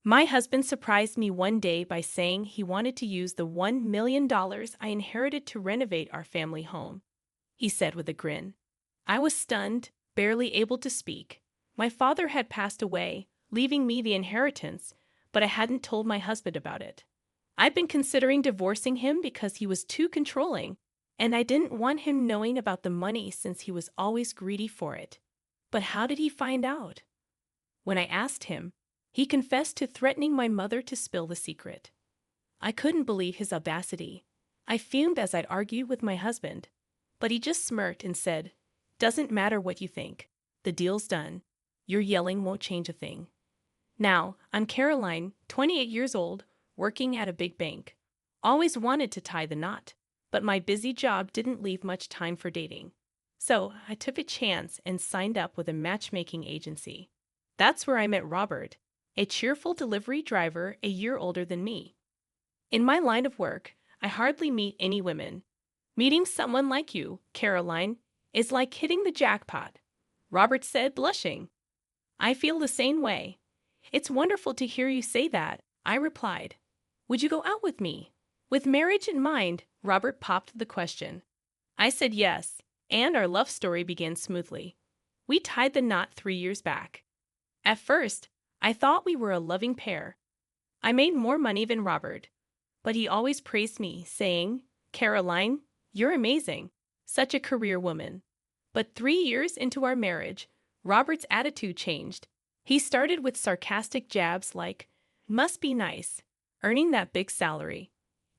My husband surprised me one day by saying he wanted to use the $1 million I inherited to renovate our family home. He said with a grin. I was stunned, barely able to speak. My father had passed away, leaving me the inheritance, but I hadn't told my husband about it. I'd been considering divorcing him because he was too controlling, and I didn't want him knowing about the money since he was always greedy for it. But how did he find out? When I asked him, he confessed to threatening my mother to spill the secret. I couldn't believe his audacity. I fumed as I'd argued with my husband, but he just smirked and said, "Doesn't matter what you think. The deal's done. Your yelling won't change a thing." Now, I'm Caroline, 28 years old, working at a big bank. Always wanted to tie the knot, but my busy job didn't leave much time for dating. So I took a chance and signed up with a matchmaking agency. That's where I met Robert, a cheerful delivery driver a year older than me. In my line of work, I hardly meet any women. Meeting someone like you, Caroline, is like hitting the jackpot, Robert said, blushing. I feel the same way. It's wonderful to hear you say that, I replied. Would you go out with me? With marriage in mind, Robert popped the question. I said yes, and our love story began smoothly. We tied the knot 3 years back. At first, I thought we were a loving pair. I made more money than Robert, but he always praised me, saying, Caroline, you're amazing, such a career woman. But 3 years into our marriage, Robert's attitude changed. He started with sarcastic jabs like, must be nice, earning that big salary.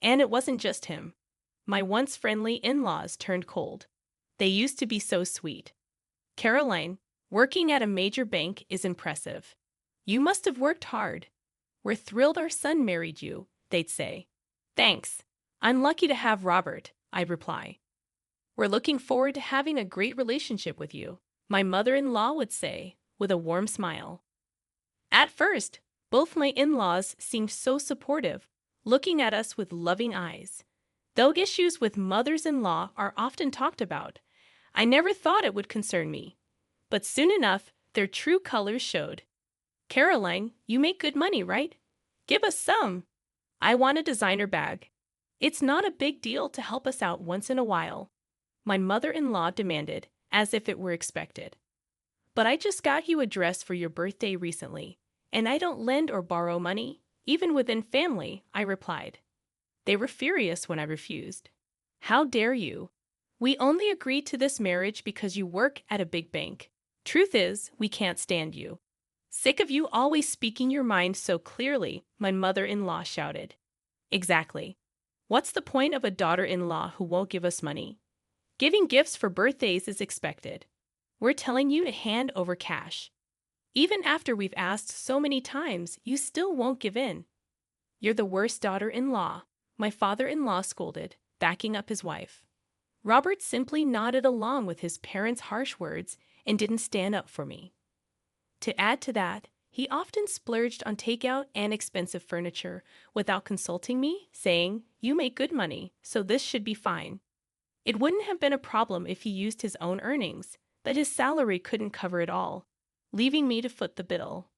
And it wasn't just him. My once friendly in-laws turned cold. They used to be so sweet. Caroline, working at a major bank is impressive. You must have worked hard. We're thrilled our son married you, they'd say. Thanks. I'm lucky to have Robert, I'd reply. We're looking forward to having a great relationship with you, my mother-in-law would say, with a warm smile. At first, both my in-laws seemed so supportive, looking at us with loving eyes. Though issues with mothers-in-law are often talked about, I never thought it would concern me. But soon enough, their true colors showed. Caroline, you make good money, right? Give us some. I want a designer bag. It's not a big deal to help us out once in a while, my mother-in-law demanded, as if it were expected. But I just got you a dress for your birthday recently, and I don't lend or borrow money, even within family, I replied. They were furious when I refused. How dare you? We only agreed to this marriage because you work at a big bank. Truth is, we can't stand you. Sick of you always speaking your mind so clearly, my mother-in-law shouted. Exactly. What's the point of a daughter-in-law who won't give us money? Giving gifts for birthdays is expected. We're telling you to hand over cash. Even after we've asked so many times, you still won't give in. You're the worst daughter-in-law, my father-in-law scolded, backing up his wife. Robert simply nodded along with his parents' harsh words and didn't stand up for me. To add to that, he often splurged on takeout and expensive furniture without consulting me, saying, you make good money, so this should be fine. It wouldn't have been a problem if he used his own earnings, but his salary couldn't cover it all, leaving me to foot the bill.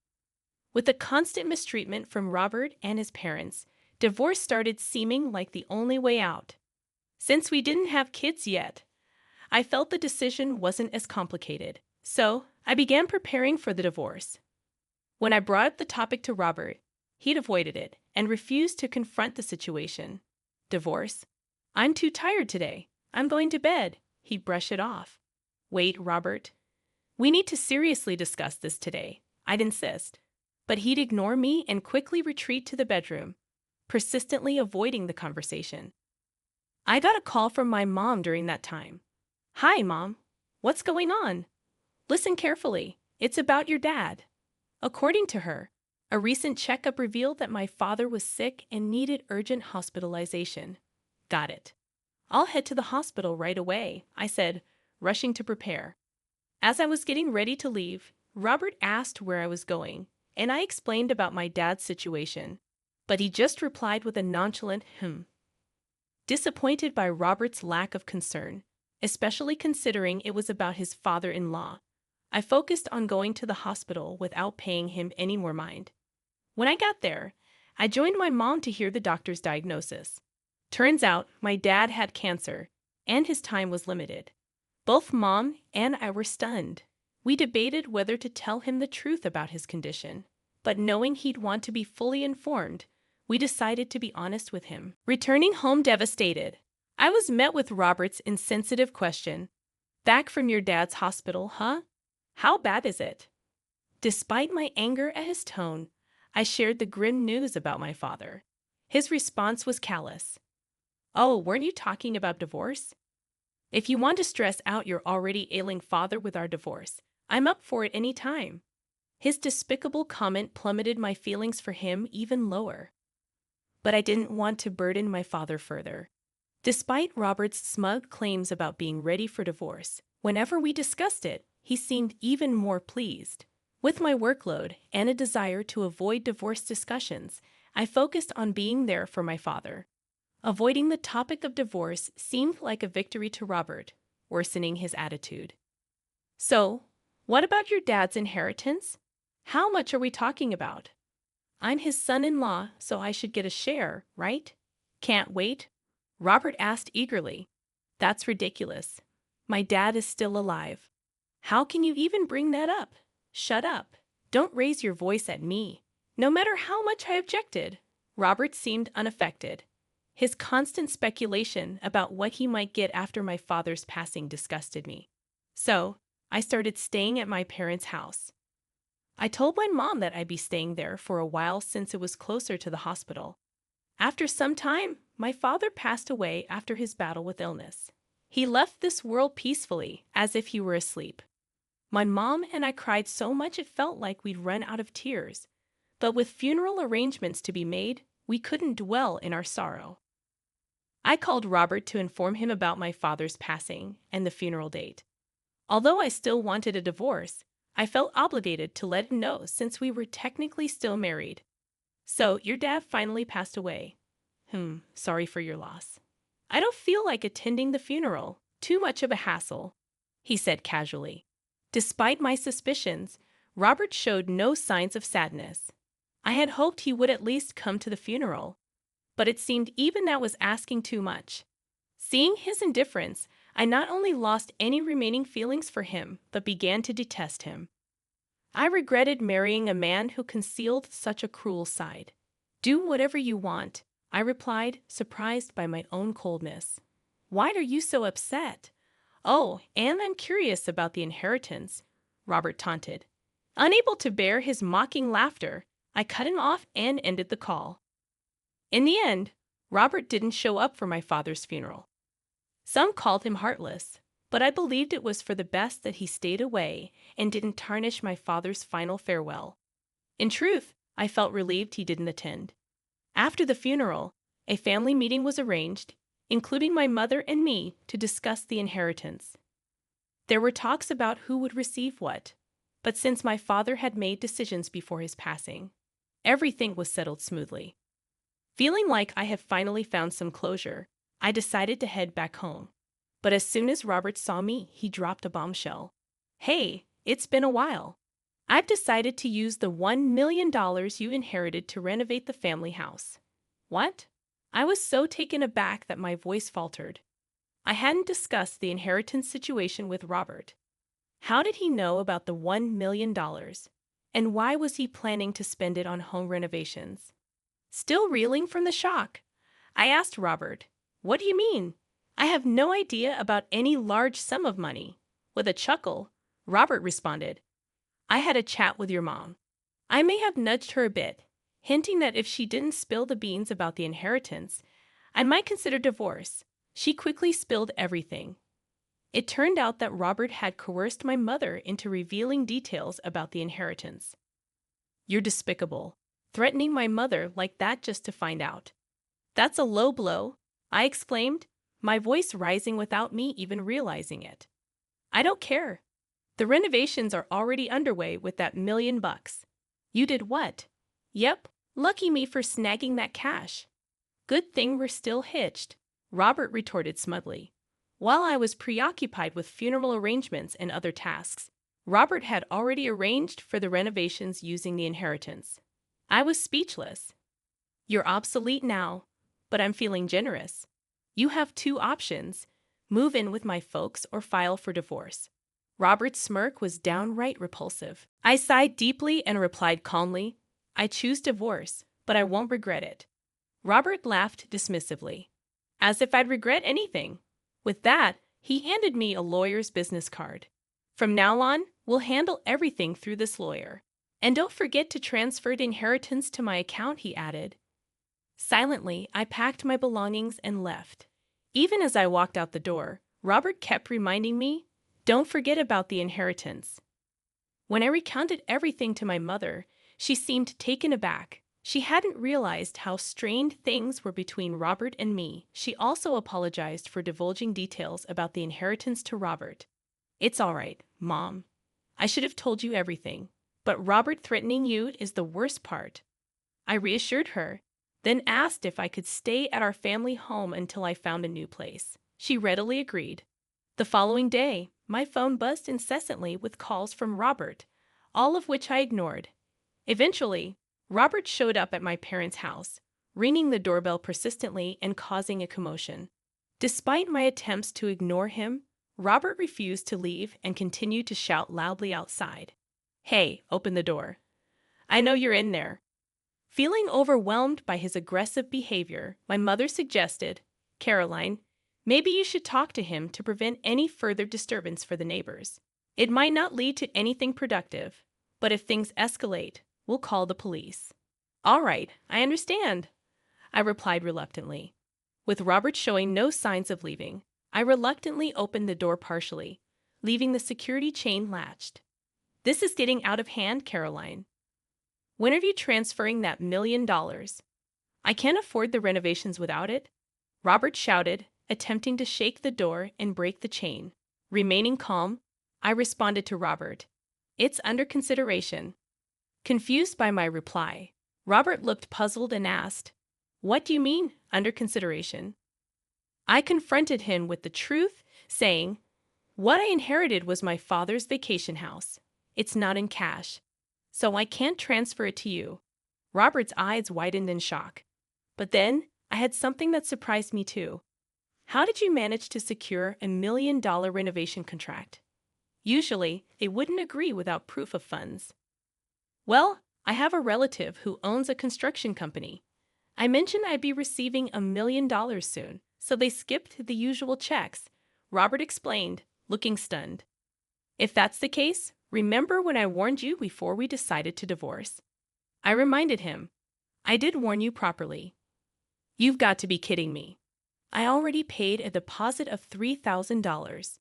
With the constant mistreatment from Robert and his parents, divorce started seeming like the only way out. Since we didn't have kids yet, I felt the decision wasn't as complicated, so I began preparing for the divorce. When I brought up the topic to Robert, he'd avoided it and refused to confront the situation. Divorce? I'm too tired today. I'm going to bed. He'd brush it off. Wait, Robert. We need to seriously discuss this today, I'd insist. But he'd ignore me and quickly retreat to the bedroom, persistently avoiding the conversation. I got a call from my mom during that time. Hi, Mom. What's going on? Listen carefully. It's about your dad. According to her, a recent checkup revealed that my father was sick and needed urgent hospitalization. Got it. I'll head to the hospital right away, I said, rushing to prepare. As I was getting ready to leave, Robert asked where I was going, and I explained about my dad's situation. But he just replied with a nonchalant Disappointed by Robert's lack of concern, especially considering it was about his father-in-law, I focused on going to the hospital without paying him any more mind. When I got there, I joined my mom to hear the doctor's diagnosis. Turns out my dad had cancer, and his time was limited. Both Mom and I were stunned. We debated whether to tell him the truth about his condition, but knowing he'd want to be fully informed, we decided to be honest with him. Returning home devastated, I was met with Robert's insensitive question, "Back from your dad's hospital, huh? How bad is it?" Despite my anger at his tone, I shared the grim news about my father. His response was callous. "Oh, weren't you talking about divorce? If you want to stress out your already ailing father with our divorce, I'm up for it any time." His despicable comment plummeted my feelings for him even lower. But I didn't want to burden my father further. Despite Robert's smug claims about being ready for divorce, whenever we discussed it, he seemed even more pleased. With my workload and a desire to avoid divorce discussions, I focused on being there for my father. Avoiding the topic of divorce seemed like a victory to Robert, worsening his attitude. "So, what about your dad's inheritance? How much are we talking about? I'm his son-in-law, so I should get a share, right?" "Can't wait?" Robert asked eagerly. "That's ridiculous. My dad is still alive. How can you even bring that up?" "Shut up. Don't raise your voice at me, no matter how much I objected." Robert seemed unaffected. His constant speculation about what he might get after my father's passing disgusted me. So, I started staying at my parents' house. I told my mom that I'd be staying there for a while since it was closer to the hospital. After some time, my father passed away after his battle with illness. He left this world peacefully, as if he were asleep. My mom and I cried so much it felt like we'd run out of tears, but with funeral arrangements to be made, we couldn't dwell in our sorrow. I called Robert to inform him about my father's passing and the funeral date. Although I still wanted a divorce, I felt obligated to let him know since we were technically still married. "So, your dad finally passed away. Sorry for your loss. I don't feel like attending the funeral. Too much of a hassle," he said casually. Despite my suspicions, Robert showed no signs of sadness. I had hoped he would at least come to the funeral, but it seemed even that was asking too much. Seeing his indifference, I not only lost any remaining feelings for him, but began to detest him. I regretted marrying a man who concealed such a cruel side. "Do whatever you want," I replied, surprised by my own coldness. "Why are you so upset?" "Oh, and I'm curious about the inheritance," Robert taunted. Unable to bear his mocking laughter, I cut him off and ended the call. In the end, Robert didn't show up for my father's funeral. Some called him heartless, but I believed it was for the best that he stayed away and didn't tarnish my father's final farewell. In truth, I felt relieved he didn't attend. After the funeral, a family meeting was arranged, including my mother and me, to discuss the inheritance. There were talks about who would receive what, but since my father had made decisions before his passing, everything was settled smoothly. Feeling like I had finally found some closure, I decided to head back home. But as soon as Robert saw me, he dropped a bombshell. "Hey, it's been a while. I've decided to use the $1 million you inherited to renovate the family house." "What?" I was so taken aback that my voice faltered. I hadn't discussed the inheritance situation with Robert. How did he know about the $1 million? And why was he planning to spend it on home renovations? Still reeling from the shock, I asked Robert, "What do you mean? I have no idea about any large sum of money." With a chuckle, Robert responded, "I had a chat with your mom. I may have nudged her a bit, hinting that if she didn't spill the beans about the inheritance, I might consider divorce. She quickly spilled everything." It turned out that Robert had coerced my mother into revealing details about the inheritance. "You're despicable, threatening my mother like that just to find out." "That's a low blow," I exclaimed, my voice rising without me even realizing it. "I don't care. The renovations are already underway with that $1 million. You did what?" "Yep, lucky me for snagging that cash." "Good thing we're still hitched," Robert retorted smugly. While I was preoccupied with funeral arrangements and other tasks, Robert had already arranged for the renovations using the inheritance. I was speechless. You're obsolete now, but I'm feeling generous. You have two options: move in with my folks or file for divorce. Robert's smirk was downright repulsive. I sighed deeply and replied calmly, I choose divorce, but I won't regret it. Robert laughed dismissively, as if I'd regret anything. With that, he handed me a lawyer's business card. From now on, we'll handle everything through this lawyer. And don't forget to transfer the inheritance to my account, he added. Silently, I packed my belongings and left. Even as I walked out the door, Robert kept reminding me, don't forget about the inheritance. When I recounted everything to my mother, she seemed taken aback. She hadn't realized how strained things were between Robert and me. She also apologized for divulging details about the inheritance to Robert. It's all right, Mom. I should have told you everything. But Robert threatening you is the worst part. I reassured her, then asked if I could stay at our family home until I found a new place. She readily agreed. The following day, my phone buzzed incessantly with calls from Robert, all of which I ignored. Eventually, Robert showed up at my parents' house, ringing the doorbell persistently and causing a commotion. Despite my attempts to ignore him, Robert refused to leave and continued to shout loudly outside. Hey, open the door. I know you're in there. Feeling overwhelmed by his aggressive behavior, my mother suggested, Caroline, maybe you should talk to him to prevent any further disturbance for the neighbors. It might not lead to anything productive, but if things escalate, we'll call the police. All right, I understand, I replied reluctantly. With Robert showing no signs of leaving, I reluctantly opened the door partially, leaving the security chain latched. This is getting out of hand, Caroline. When are you transferring that $1 million? I can't afford the renovations without it, Robert shouted, attempting to shake the door and break the chain. Remaining calm, I responded to Robert. It's under consideration. Confused by my reply, Robert looked puzzled and asked, What do you mean, under consideration? I confronted him with the truth, saying, What I inherited was my father's vacation house. It's not in cash, so I can't transfer it to you. Robert's eyes widened in shock. But then, I had something that surprised me too. How did you manage to secure a $1 million renovation contract? Usually, they wouldn't agree without proof of funds. Well, I have a relative who owns a construction company. I mentioned I'd be receiving $1 million soon, so they skipped the usual checks, Robert explained, looking stunned. If that's the case, remember when I warned you before we decided to divorce? I reminded him. I did warn you properly. You've got to be kidding me. I already paid a deposit of $3,000.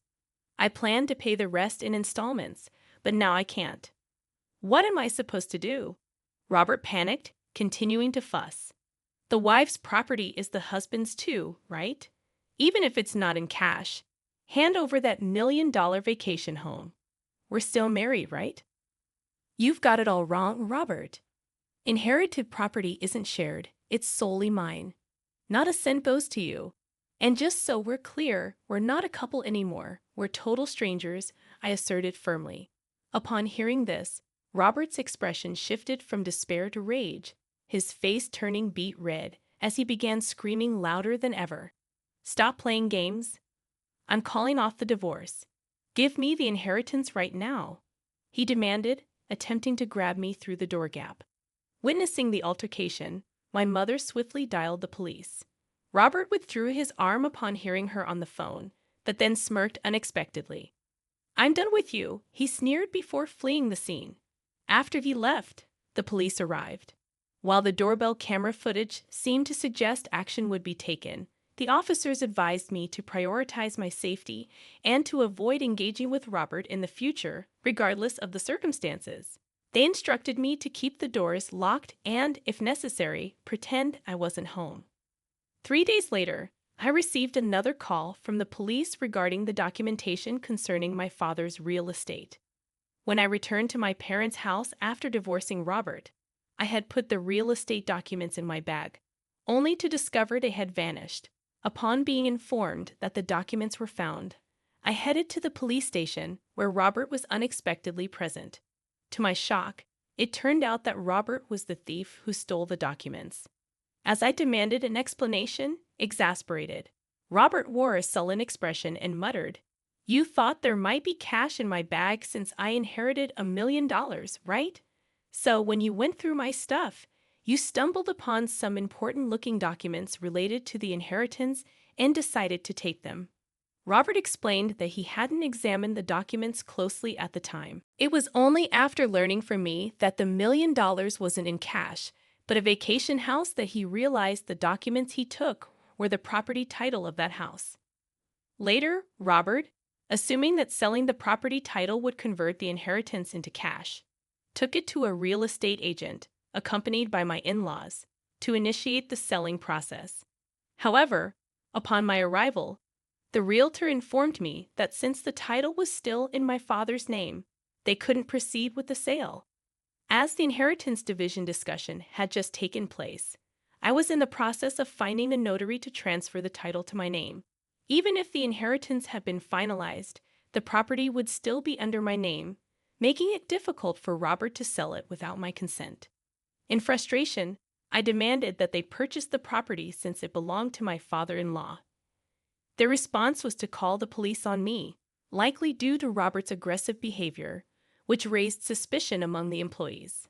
I planned to pay the rest in installments, but now I can't. What am I supposed to do? Robert panicked, continuing to fuss. The wife's property is the husband's too, right? Even if it's not in cash. Hand over that $1 million vacation home. We're still married, right? You've got it all wrong, Robert. Inherited property isn't shared, it's solely mine. Not a cent goes to you. And just so we're clear, we're not a couple anymore. We're total strangers, I asserted firmly. Upon hearing this, Robert's expression shifted from despair to rage, his face turning beet red as he began screaming louder than ever. Stop playing games. I'm calling off the divorce. Give me the inheritance right now, he demanded, attempting to grab me through the door gap. Witnessing the altercation, my mother swiftly dialed the police. Robert withdrew his arm upon hearing her on the phone, but then smirked unexpectedly. I'm done with you, he sneered before fleeing the scene. After he left, the police arrived. While the doorbell camera footage seemed to suggest action would be taken, the officers advised me to prioritize my safety and to avoid engaging with Robert in the future, regardless of the circumstances. They instructed me to keep the doors locked and, if necessary, pretend I wasn't home. 3 days later, I received another call from the police regarding the documentation concerning my father's real estate. When I returned to my parents' house after divorcing Robert, I had put the real estate documents in my bag, only to discover they had vanished. Upon being informed that the documents were found, I headed to the police station where Robert was unexpectedly present. To my shock, It turned out that Robert was the thief who stole the documents. As I demanded an explanation, exasperated, Robert wore a sullen expression and muttered, "You thought there might be cash in my bag since I inherited $1 million, right? So when you went through my stuff, you stumbled upon some important-looking documents related to the inheritance and decided to take them." Robert explained that he hadn't examined the documents closely at the time. It was only after learning from me that the $1 million wasn't in cash, but a vacation house that he realized the documents he took were the property title of that house. Later, Robert, assuming that selling the property title would convert the inheritance into cash, took it to a real estate agent, accompanied by my in-laws, to initiate the selling process. However, upon my arrival, the realtor informed me that since the title was still in my father's name, they couldn't proceed with the sale. As the inheritance division discussion had just taken place, I was in the process of finding a notary to transfer the title to my name. Even if the inheritance had been finalized, the property would still be under my name, making it difficult for Robert to sell it without my consent. In frustration, I demanded that they purchase the property since it belonged to my father-in-law. Their response was to call the police on me, likely due to Robert's aggressive behavior, which raised suspicion among the employees.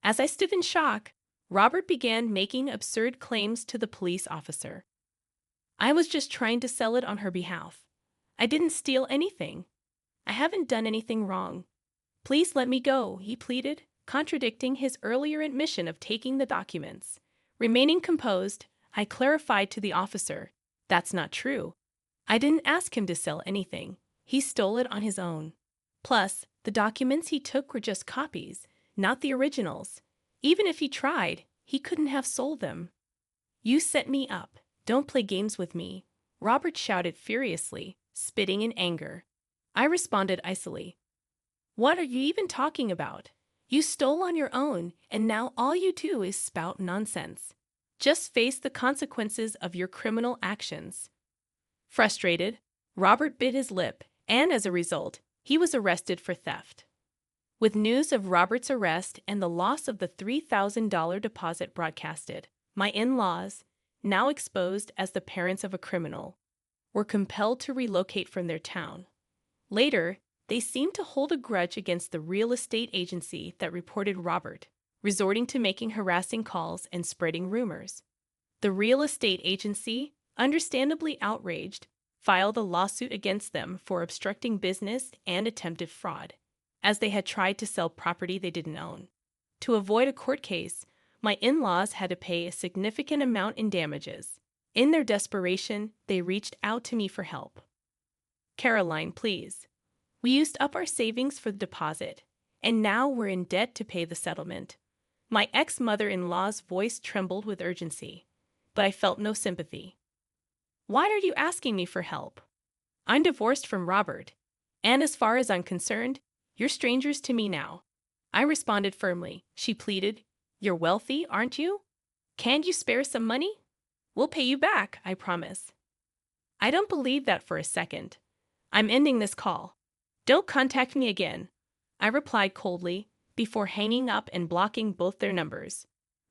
As I stood in shock, Robert began making absurd claims to the police officer. "I was just trying to sell it on her behalf. I didn't steal anything. I haven't done anything wrong. Please let me go," he pleaded, contradicting his earlier admission of taking the documents. Remaining composed, I clarified to the officer, "That's not true. I didn't ask him to sell anything. He stole it on his own. Plus, the documents he took were just copies, not the originals. Even if he tried, he couldn't have sold them." "You set me up. Don't play games with me," Robert shouted furiously, spitting in anger. I responded icily, "What are you even talking about? You stole on your own, and now all you do is spout nonsense. Just face the consequences of your criminal actions." Frustrated, Robert bit his lip, and as a result, he was arrested for theft. With news of Robert's arrest and the loss of the $3,000 deposit broadcasted, my in-laws, now exposed as the parents of a criminal, were compelled to relocate from their town. Later, they seemed to hold a grudge against the real estate agency that reported Robert, resorting to making harassing calls and spreading rumors. The real estate agency, understandably outraged, filed a lawsuit against them for obstructing business and attempted fraud, as they had tried to sell property they didn't own. To avoid a court case, my in-laws had to pay a significant amount in damages. In their desperation, they reached out to me for help. "Caroline, please. We used up our savings for the deposit, and now we're in debt to pay the settlement." My ex-mother-in-law's voice trembled with urgency, but I felt no sympathy. "Why are you asking me for help? I'm divorced from Robert, and as far as I'm concerned, you're strangers to me now." I responded firmly. She pleaded, "You're wealthy, aren't you? Can't you spare some money? We'll pay you back, I promise." "I don't believe that for a second. I'm ending this call. Don't contact me again," I replied coldly, before hanging up and blocking both their numbers.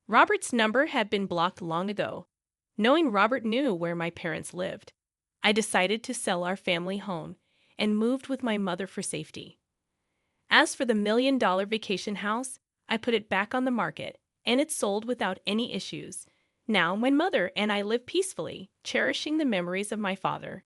Robert's number had been blocked long ago. Knowing Robert knew where my parents lived, I decided to sell our family home and moved with my mother for safety. As for the $1 million vacation house, I put it back on the market, and it sold without any issues. Now my mother and I live peacefully, cherishing the memories of my father.